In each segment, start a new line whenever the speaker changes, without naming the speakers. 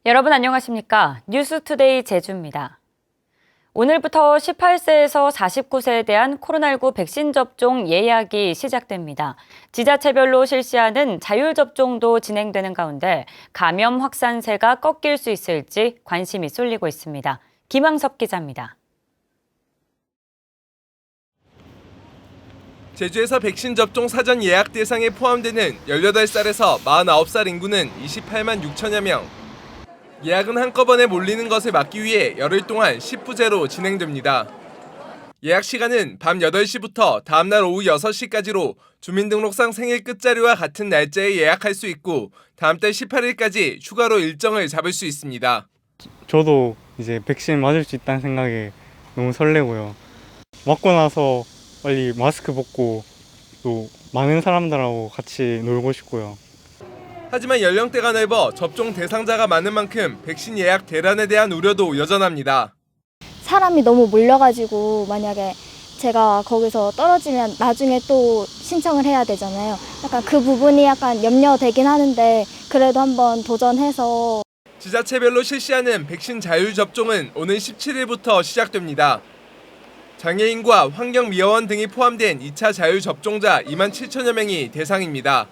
여러분 안녕하십니까? 뉴스투데이 제주입니다. 오늘부터 18세에서 49세에 대한 코로나19 백신 접종 예약이 시작됩니다. 지자체별로 실시하는 자율접종도 진행되는 가운데 감염 확산세가 꺾일 수 있을지 관심이 쏠리고 있습니다. 김항섭 기자입니다.
제주에서 백신 접종 사전 예약 대상에 포함되는 18살에서 49살 인구는 28만 6천여 명. 예약은 한꺼번에 몰리는 것을 막기 위해 열흘 동안 10부제로 진행됩니다. 예약 시간은 밤 8시부터 다음날 오후 6시까지로 주민등록상 생일 끝자리와 같은 날짜에 예약할 수 있고 다음 달 18일까지 추가로 일정을 잡을 수 있습니다.
저도 이제 백신 맞을 수 있다는 생각에 너무 설레고요. 맞고 나서 빨리 마스크 벗고 또 많은 사람들하고 같이 놀고 싶고요.
하지만 연령대가 넓어 접종 대상자가 많은 만큼 백신 예약 대란에 대한 우려도 여전합니다.
사람이 너무 몰려가지고 만약에 제가 거기서 떨어지면 나중에 또 신청을 해야 되잖아요. 약간 그 부분이 약간 염려되긴 하는데 그래도 한번 도전해서.
지자체별로 실시하는 백신 자율접종은 오는 17일부터 시작됩니다. 장애인과 환경미화원 등이 포함된 2차 자율접종자 2만 7천여 명이 대상입니다.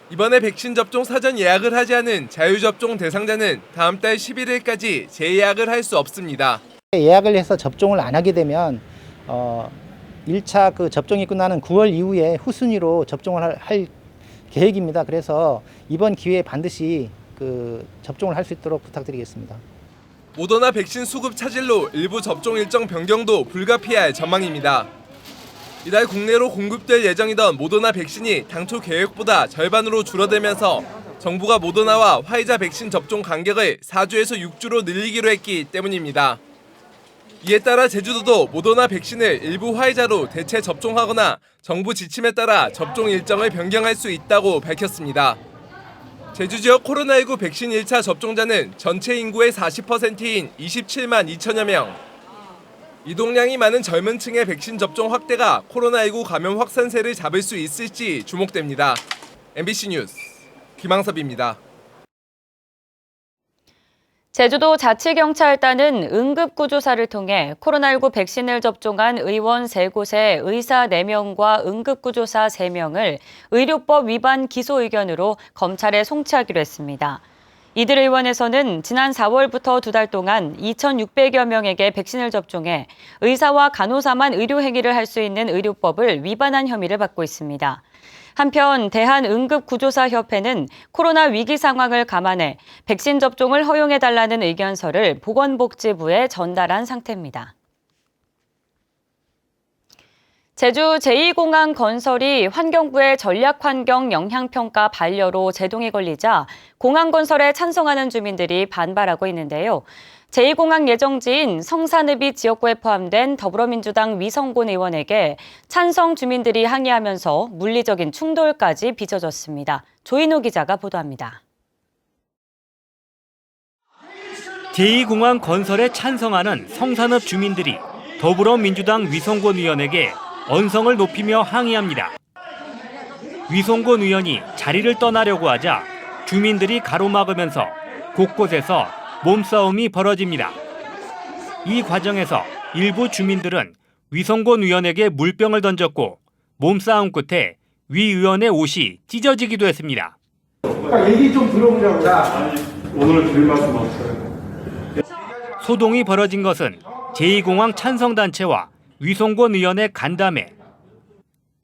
이번에 백신 접종 사전 예약을 하지 않은 자율접종 대상자는 다음 달 11일까지 재예약을 할 수 없습니다.
예약을 해서 접종을 안 하게 되면 1차 그 접종이 끝나는 9월 이후에 후순위로 접종을 할 계획입니다. 그래서 이번 기회에 반드시 그 접종을 할 수 있도록 부탁드리겠습니다.
모더나 백신 수급 차질로 일부 접종 일정 변경도 불가피할 전망입니다. 이달 국내로 공급될 예정이던 모더나 백신이 당초 계획보다 절반으로 줄어들면서 정부가 모더나와 화이자 백신 접종 간격을 4주에서 6주로 늘리기로 했기 때문입니다. 이에 따라 제주도도 모더나 백신을 일부 화이자로 대체 접종하거나 정부 지침에 따라 접종 일정을 변경할 수 있다고 밝혔습니다. 제주 지역 코로나19 백신 1차 접종자는 전체 인구의 40%인 27만 2천여 명. 이동량이 많은 젊은 층의 백신 접종 확대가 코로나19 감염 확산세를 잡을 수 있을지 주목됩니다. MBC 뉴스 김항섭입니다.
제주도 자치경찰단은 응급구조사를 통해 코로나19 백신을 접종한 의원 3곳의 의사 4명과 응급구조사 3명을 의료법 위반 기소 의견으로 검찰에 송치하기로 했습니다. 이들 의원에서는 지난 4월부터 2달 동안 2,600여 명에게 백신을 접종해 의사와 간호사만 의료 행위를 할 수 있는 의료법을 위반한 혐의를 받고 있습니다. 한편 대한응급구조사협회는 코로나 위기 상황을 감안해 백신 접종을 허용해달라는 의견서를 보건복지부에 전달한 상태입니다. 제주 제2공항 건설이 환경부의 전략환경 영향평가 반려로 제동이 걸리자 공항 건설에 찬성하는 주민들이 반발하고 있는데요. 제2공항 예정지인 성산읍이 지역구에 포함된 더불어민주당 위성곤 의원에게 찬성 주민들이 항의하면서 물리적인 충돌까지 빚어졌습니다. 조인호 기자가 보도합니다.
제2공항 건설에 찬성하는 성산읍 주민들이 더불어민주당 위성곤 의원에게 언성을 높이며 항의합니다. 위성곤 의원이 자리를 떠나려고 하자 주민들이 가로막으면서 곳곳에서 몸싸움이 벌어집니다. 이 과정에서 일부 주민들은 위성곤 의원에게 물병을 던졌고 몸싸움 끝에 위 의원의 옷이 찢어지기도 했습니다.
얘기 좀 들어보자고. 오늘 드릴 말씀 없어요.
소동이 벌어진 것은 제2공항 찬성단체와 위성곤 의원의 간담회.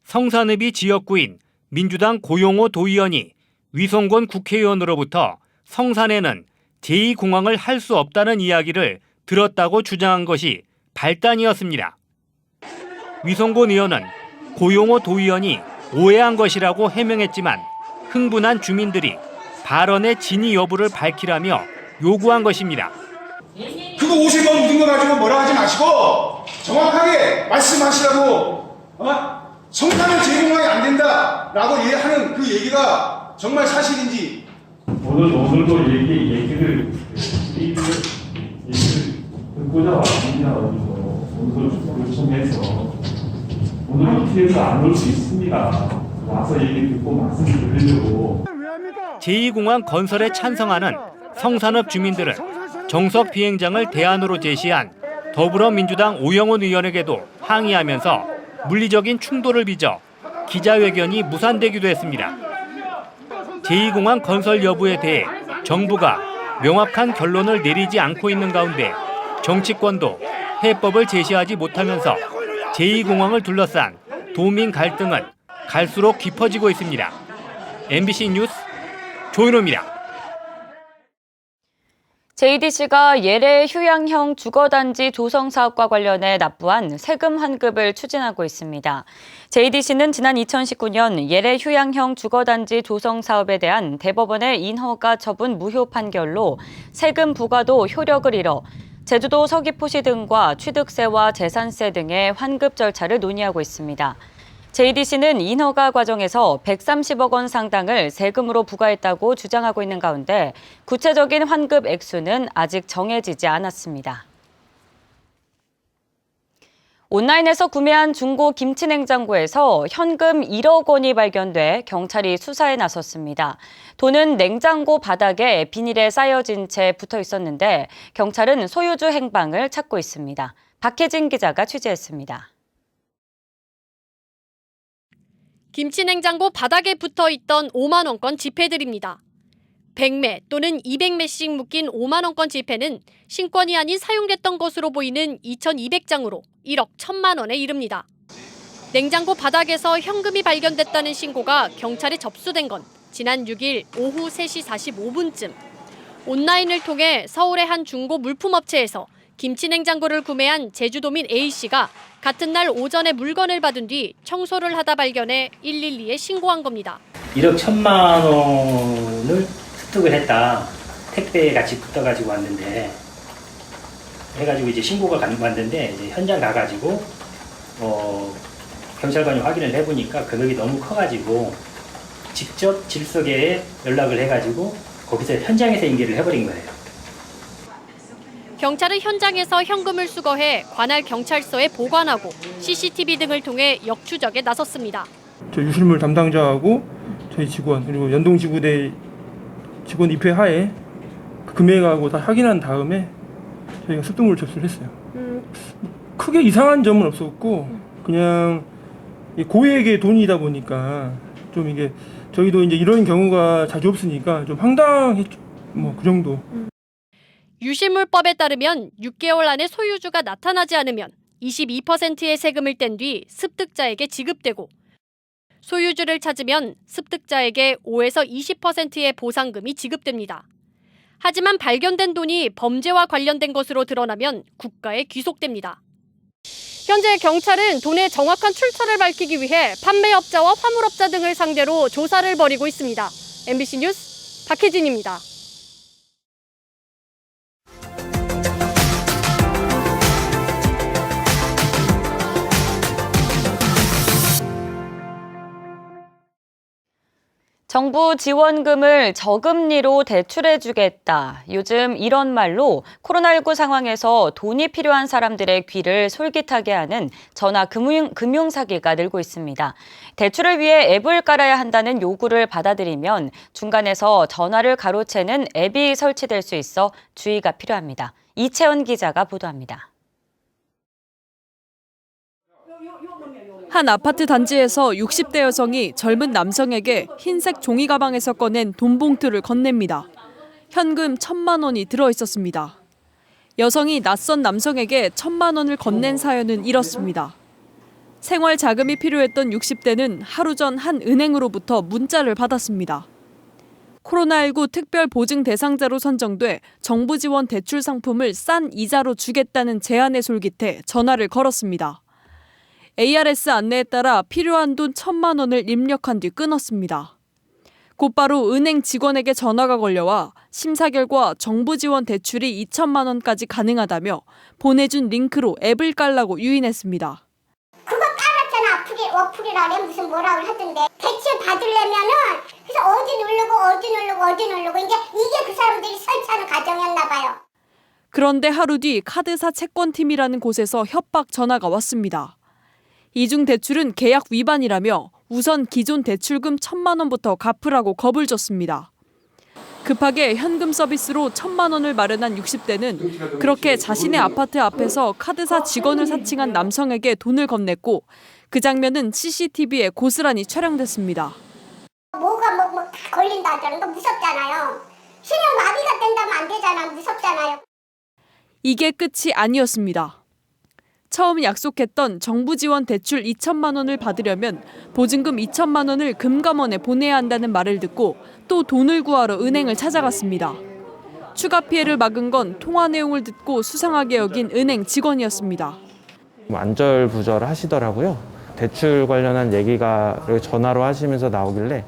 성산읍이 지역구인 민주당 고용호 도의원이 위성곤 국회의원으로부터 성산에는 제2공항을 할 수 없다는 이야기를 들었다고 주장한 것이 발단이었습니다. 위성곤 의원은 고용호 도의원이 오해한 것이라고 해명했지만 흥분한 주민들이 발언의 진위 여부를 밝히라며 요구한 것입니다.
그거 옷에 뭐 묻은 거 가지고 뭐라 하지 마시고 정확하게 말씀하시라고. 성산은 제2공항이 안 된다라고 하는 그 얘기가 정말 사실인지.
오늘도 얘기를 듣고자 왔습니다. 오늘도 요청해서 오늘 피해서 안 올 수 있습니다. 와서 얘기 듣고 말씀을 드리려고.
제2공항 건설에 찬성하는 성산읍 주민들은 정석 비행장을 대안으로 제시한 더불어민주당 오영훈 의원에게도 항의하면서 물리적인 충돌을 빚어 기자회견이 무산되기도 했습니다. 제2공항 건설 여부에 대해 정부가 명확한 결론을 내리지 않고 있는 가운데 정치권도 해법을 제시하지 못하면서 제2공항을 둘러싼 도민 갈등은 갈수록 깊어지고 있습니다. MBC 뉴스 조인호입니다.
JDC가 예래 휴양형 주거단지 조성 사업과 관련해 납부한 세금 환급을 추진하고 있습니다. JDC는 지난 2019년 예래 휴양형 주거단지 조성 사업에 대한 대법원의 인허가 처분 무효 판결로 세금 부과도 효력을 잃어 제주도 서귀포시 등과 취득세와 재산세 등의 환급 절차를 논의하고 있습니다. JDC는 인허가 과정에서 130억 원 상당을 세금으로 부과했다고 주장하고 있는 가운데 구체적인 환급 액수는 아직 정해지지 않았습니다. 온라인에서 구매한 중고 김치 냉장고에서 현금 1억 원이 발견돼 경찰이 수사에 나섰습니다. 돈은 냉장고 바닥에 비닐에 쌓여진 채 붙어 있었는데 경찰은 소유주 행방을 찾고 있습니다. 박혜진 기자가 취재했습니다.
김치 냉장고 바닥에 붙어 있던 5만 원권 지폐들입니다. 100매 또는 200매씩 묶인 5만 원권 지폐는 신권이 아닌 사용됐던 것으로 보이는 2,200장으로 1억 1,000만 원에 이릅니다. 냉장고 바닥에서 현금이 발견됐다는 신고가 경찰에 접수된 건 지난 6일 오후 3시 45분쯤. 온라인을 통해 서울의 한 중고 물품업체에서 김치 냉장고를 구매한 제주도민 A씨가 같은 날 오전에 물건을 받은 뒤 청소를 하다 발견해 112에 신고한 겁니다.
1억 1,000만 원을 습득을 했다. 택배에 같이 붙어가지고 왔는데 해가지고 이제 신고가 왔는데 이제 현장 가가지고 경찰관이 확인을 해보니까 금액이 너무 커가지고 직접 질서계에 연락을 해가지고 거기서 현장에서 인계를 해버린 거예요.
경찰은 현장에서 현금을 수거해 관할 경찰서에 보관하고 CCTV 등을 통해 역추적에 나섰습니다.
저희 유실물 담당자하고 저희 직원 그리고 연동지구대 직원 입회하에 그 금액하고 다 확인한 다음에 저희가 습득물을 접수를 했어요. 크게 이상한 점은 없었고 그냥 고액의 돈이다 보니까 좀 이게 저희도 이제 이런 경우가 자주 없으니까 좀 황당했죠. 뭐 그 정도.
유실물법에 따르면 6개월 안에 소유주가 나타나지 않으면 22%의 세금을 뗀 뒤 습득자에게 지급되고 소유주를 찾으면 습득자에게 5에서 20%의 보상금이 지급됩니다. 하지만 발견된 돈이 범죄와 관련된 것으로 드러나면 국가에 귀속됩니다. 현재 경찰은 돈의 정확한 출처를 밝히기 위해 판매업자와 화물업자 등을 상대로 조사를 벌이고 있습니다. MBC 뉴스 박혜진입니다.
정부 지원금을 저금리로 대출해주겠다. 요즘 이런 말로 코로나19 상황에서 돈이 필요한 사람들의 귀를 솔깃하게 하는 전화 금융 사기가 늘고 있습니다. 대출을 위해 앱을 깔아야 한다는 요구를 받아들이면 중간에서 전화를 가로채는 앱이 설치될 수 있어 주의가 필요합니다. 이채원 기자가 보도합니다.
한 아파트 단지에서 60대 여성이 젊은 남성에게 흰색 종이 가방에서 꺼낸 돈 봉투를 건넵니다. 현금 1,000만 원이 들어있었습니다. 여성이 낯선 남성에게 1,000만 원을 건넨 사연은 이렇습니다. 생활 자금이 필요했던 60대는 하루 전 한 은행으로부터 문자를 받았습니다. 코로나19 특별 보증 대상자로 선정돼 정부 지원 대출 상품을 싼 이자로 주겠다는 제안에 솔깃해 전화를 걸었습니다. ARS 안내에 따라 필요한 돈 1,000만 원을 입력한 뒤 끊었습니다. 곧바로 은행 직원에게 전화가 걸려와 심사 결과 정부 지원 대출이 2,000만 원까지 가능하다며 보내준 링크로 앱을 깔라고 유인했습니다.
그거 깔았잖아. 어플이라네. 무슨 뭐라고 하던데. 대출 받으려면은 그래서 어디 누르고 이게 그 사람들이 설치하는 과정이었나 봐요.
그런데 하루 뒤 카드사 채권팀이라는 곳에서 협박 전화가 왔습니다. 이중 대출은 계약 위반이라며 우선 기존 대출금 1,000만 원부터 갚으라고 겁을 줬습니다. 급하게 현금 서비스로 1,000만 원을 마련한 60대는 그렇게 자신의 아파트 앞에서 카드사 직원을 사칭한 남성에게 돈을 건넸고 그 장면은 CCTV에 고스란히 촬영됐습니다.
뭐가 뭐 걸린다 하잖아. 너 무섭잖아요. 신용 마비가 된다면 안 되잖아. 무섭잖아요.
이게 끝이 아니었습니다. 처음 약속했던 정부 지원 대출 2천만 원을 받으려면 보증금 2천만 원을 금감원에 보내야 한다는 말을 듣고 또 돈을 구하러 은행을 찾아갔습니다. 추가 피해를 막은 건 통화 내용을 듣고 수상하게 여긴 은행 직원이었습니다.
안절부절 하시더라고요. 대출 관련한 얘기가 전화로 하시면서 나오길래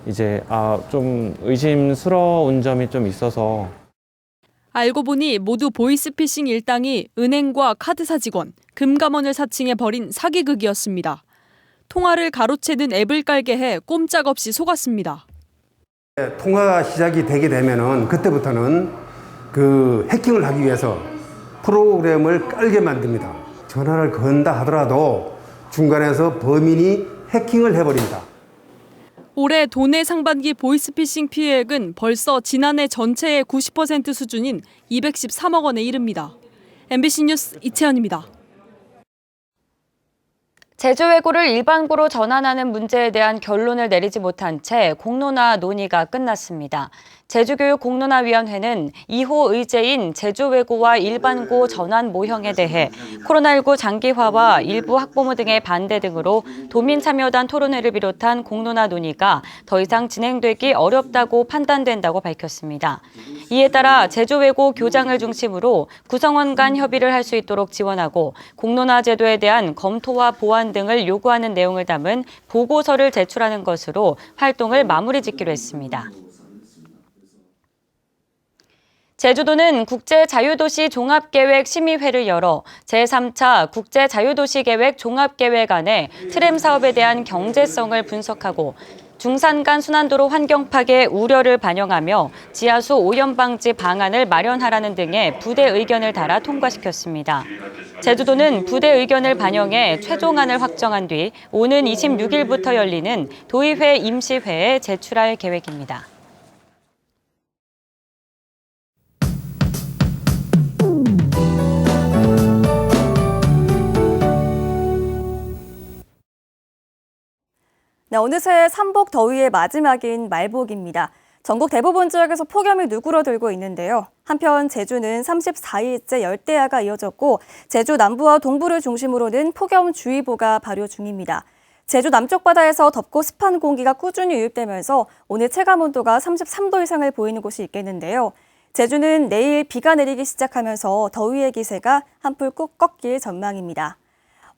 이제 좀 의심스러운 점이 좀 있어서.
알고 보니 모두 보이스피싱 일당이 은행과 카드사 직원, 금감원을 사칭해 벌인 사기극이었습니다. 통화를 가로채는 앱을 깔게 해 꼼짝없이 속았습니다.
통화가 시작이 되게 되면은 그때부터는 그 해킹을 하기 위해서 프로그램을 깔게 만듭니다. 전화를 건다 하더라도 중간에서 범인이 해킹을 해버린다.
올해 도내 상반기 보이스피싱 피해액은 벌써 지난해 전체의 90% 수준인 213억 원에 이릅니다. MBC 뉴스 이채연입니다.
제주외고를 일반고로 전환하는 문제에 대한 결론을 내리지 못한 채 공론화 논의가 끝났습니다. 제주교육공론화위원회는 2호 의제인 제주외고와 일반고 전환 모형에 대해 코로나19 장기화와 일부 학부모 등의 반대 등으로 도민참여단 토론회를 비롯한 공론화 논의가 더 이상 진행되기 어렵다고 판단된다고 밝혔습니다. 이에 따라 제주외고 교장을 중심으로 구성원 간 협의를 할 수 있도록 지원하고 공론화 제도에 대한 검토와 보완 등을 요구하는 내용을 담은 보고서를 제출하는 것으로 활동을 마무리 짓기로 했습니다. 제주도는 국제자유도시 종합계획 심의회를 열어 제3차 국제자유도시계획 종합계획안의 트램 사업에 대한 경제성을 분석하고 중산간 순환도로 환경 파괴 우려를 반영하며 지하수 오염 방지 방안을 마련하라는 등의 부대 의견을 달아 통과시켰습니다. 제주도는 부대 의견을 반영해 최종안을 확정한 뒤 오는 26일부터 열리는 도의회 임시회에 제출할 계획입니다.
네, 어느새 삼복 더위의 마지막인 말복입니다. 전국 대부분 지역에서 폭염이 누그러들고 있는데요. 한편 제주는 34일째 열대야가 이어졌고 제주 남부와 동부를 중심으로는 폭염주의보가 발효 중입니다. 제주 남쪽 바다에서 덥고 습한 공기가 꾸준히 유입되면서 오늘 체감온도가 33도 이상을 보이는 곳이 있겠는데요. 제주는 내일 비가 내리기 시작하면서 더위의 기세가 한풀 꼭 꺾일 전망입니다.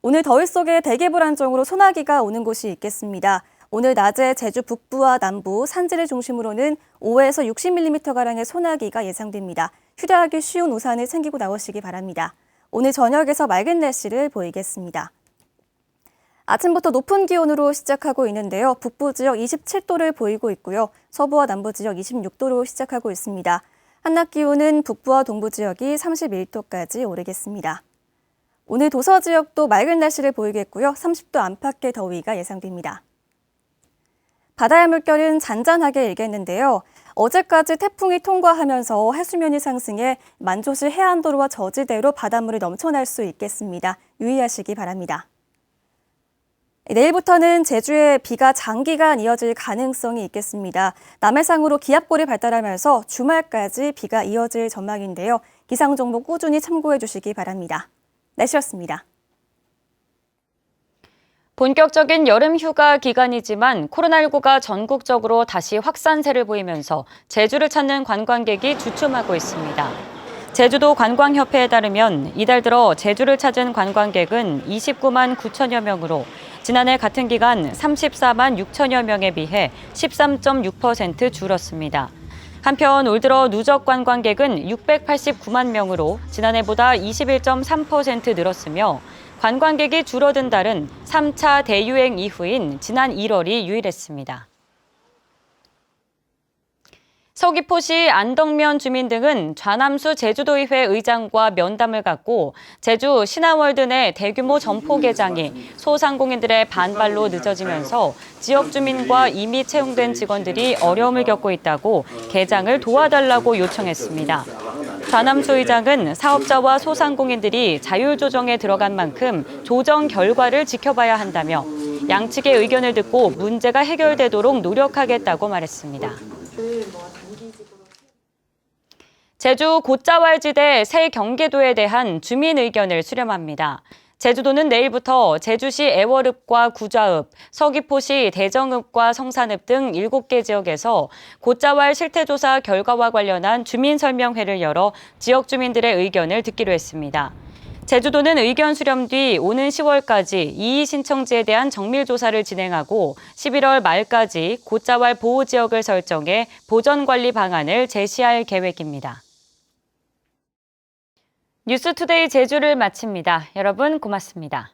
오늘 더위 속에 대기 불안정으로 소나기가 오는 곳이 있겠습니다. 오늘 낮에 제주 북부와 남부, 산지를 중심으로는 5에서 60mm가량의 소나기가 예상됩니다. 휴대하기 쉬운 우산을 챙기고 나오시기 바랍니다. 오늘 저녁에서 맑은 날씨를 보이겠습니다. 아침부터 높은 기온으로 시작하고 있는데요. 북부 지역 27도를 보이고 있고요. 서부와 남부 지역 26도로 시작하고 있습니다. 한낮 기온은 북부와 동부 지역이 31도까지 오르겠습니다. 오늘 도서 지역도 맑은 날씨를 보이겠고요. 30도 안팎의 더위가 예상됩니다. 바다의 물결은 잔잔하게 일겠는데요. 어제까지 태풍이 통과하면서 해수면이 상승해 만조시 해안도로와 저지대로 바닷물이 넘쳐날 수 있겠습니다. 유의하시기 바랍니다. 내일부터는 제주에 비가 장기간 이어질 가능성이 있겠습니다. 남해상으로 기압골이 발달하면서 주말까지 비가 이어질 전망인데요. 기상정보 꾸준히 참고해 주시기 바랍니다. 날씨였습니다.
본격적인 여름 휴가 기간이지만 코로나19가 전국적으로 다시 확산세를 보이면서 제주를 찾는 관광객이 주춤하고 있습니다. 제주도 관광협회에 따르면 이달 들어 제주를 찾은 관광객은 29만 9천여 명으로 지난해 같은 기간 34만 6천여 명에 비해 13.6% 줄었습니다. 한편 올 들어 누적 관광객은 689만 명으로 지난해보다 21.3% 늘었으며 관광객이 줄어든 달은 3차 대유행 이후인 지난 1월이 유일했습니다. 서귀포시 안덕면 주민 등은 좌남수 제주도의회 의장과 면담을 갖고 제주 신화월드 내 대규모 점포 개장이 소상공인들의 반발로 늦어지면서 지역 주민과 이미 채용된 직원들이 어려움을 겪고 있다고 개장을 도와달라고 요청했습니다. 좌남수 의장은 사업자와 소상공인들이 자율조정에 들어간 만큼 조정 결과를 지켜봐야 한다며 양측의 의견을 듣고 문제가 해결되도록 노력하겠다고 말했습니다. 제주 곶자왈지대 새 경계도에 대한 주민 의견을 수렴합니다. 제주도는 내일부터 제주시 애월읍과 구좌읍, 서귀포시 대정읍과 성산읍 등 7개 지역에서 곶자왈 실태조사 결과와 관련한 주민설명회를 열어 지역 주민들의 의견을 듣기로 했습니다. 제주도는 의견 수렴 뒤 오는 10월까지 이의 신청지에 대한 정밀조사를 진행하고 11월 말까지 곶자왈 보호지역을 설정해 보전관리 방안을 제시할 계획입니다. 뉴스투데이 제주를 마칩니다. 여러분 고맙습니다.